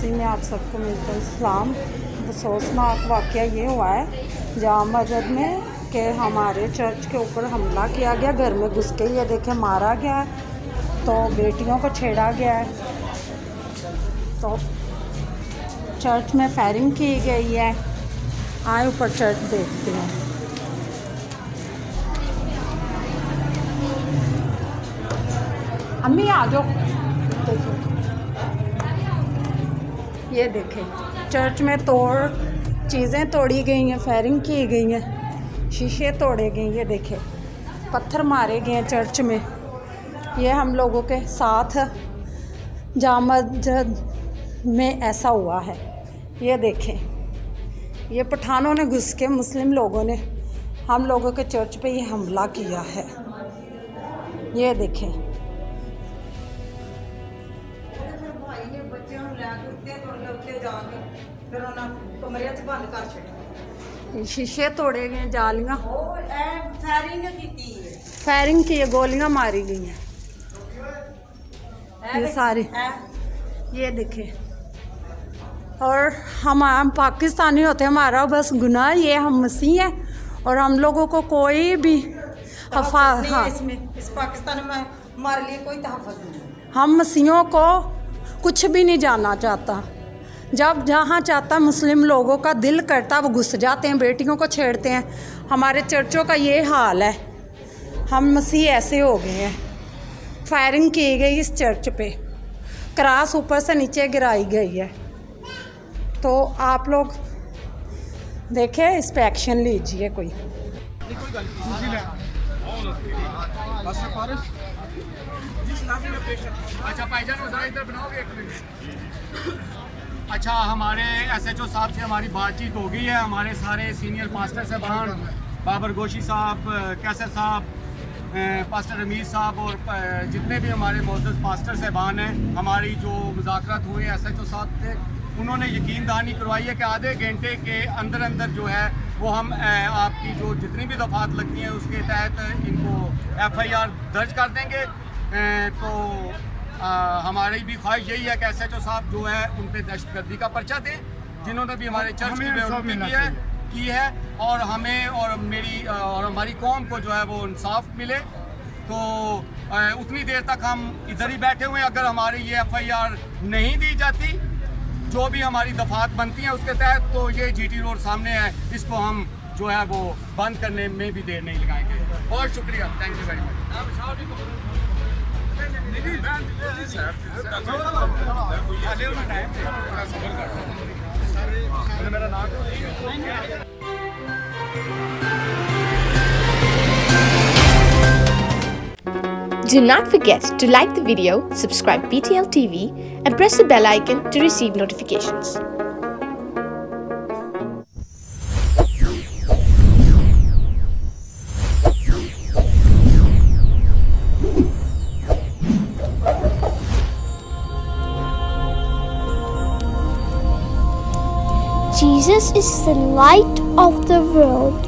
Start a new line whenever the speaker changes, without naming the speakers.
मसीह में आप सबको मिलकर इस्लाम। अफसोसनाक वाक़या ये हुआ है जामा मस्जिद में कि हमारे चर्च के ऊपर हमला किया गया, घर में घुस के ये देखे मारा गया है, तो बेटियों को छेड़ा गया है, तो चर्च में फायरिंग की गई है। आए ऊपर चर्च देखते हैं। अम्मी आ जाओ, देखो ये देखें चर्च में चीज़ें तोड़ी गई हैं, फायरिंग की गई हैं, शीशे तोड़े गए, ये देखें पत्थर मारे गए हैं चर्च में। ये हम लोगों के साथ जामा मस्जिद में ऐसा हुआ है। ये देखें, ये पठानों ने घुस के मुस्लिम लोगों ने हम लोगों के चर्च पे ये हमला किया है। ये देखें शीशे तोड़े गए, जालियाँ फायरिंग की, गोलियां मारी गई हैं, ये सारी ये देखें। और हम पाकिस्तानी होते, हमारा बस गुनाह ये हम मसीह हैं और हम लोगों को कोई भी
इस पाकिस्तान में हमारे लिए कोई तहफ़्फ़ुज़ नहीं।
हम मसीहों को कुछ भी नहीं जानना चाहता। जब जहाँ चाहता मुस्लिम लोगों का दिल करता वो घुस जाते हैं, बेटियों को छेड़ते हैं। हमारे चर्चों का ये हाल है, हम मसीह ऐसे हो गए हैं। फायरिंग की गई इस चर्च पे, क्रॉस ऊपर से नीचे गिराई गई है। तो आप लोग देखें, इस पे एक्शन लीजिए कोई।
अच्छा भाईजान ज़रा इधर बनाओगे एक मिनट। अच्छा, हमारे SHO साहब से हमारी बातचीत हो गई है। हमारे सारे सीनियर पास्टर साहबान, बाबर गोशी साहब, कैसर साहब, पास्टर रमीज़ साहब और जितने भी हमारे मौजूद पास्टर साहबान हैं, हमारी जो मुज़ाकरात हुए SHO साहब थे, उन्होंने यकीन दहानी करवाई है कि आधे घंटे के अंदर अंदर जो है वो हम आपकी जो जितनी भी दफ़ात लगती हैं उसके तहत इनको FIR दर्ज कर देंगे। तो हमारी भी ख्वाहिश यही है कि SHO साहब जो है उन पर दहशतगर्दी का पर्चा दें, जिन्होंने भी हमारे चर्च की बेइज्जती की है, और हमें और मेरी और हमारी कौम को जो है वो इंसाफ मिले। तो उतनी देर तक हम इधर ही बैठे हुए हैं। अगर हमारी ये FIR नहीं दी जाती, जो भी हमारी दफात बनती हैं उसके तहत, तो ये GT रोड सामने है, इसको हम जो है वो बंद करने में भी देर नहीं लगाएंगे। बहुत शुक्रिया, thank you very much.
Do not forget to like the video, subscribe BTL TV and press the bell icon to receive notifications.
Jesus is the light of the world.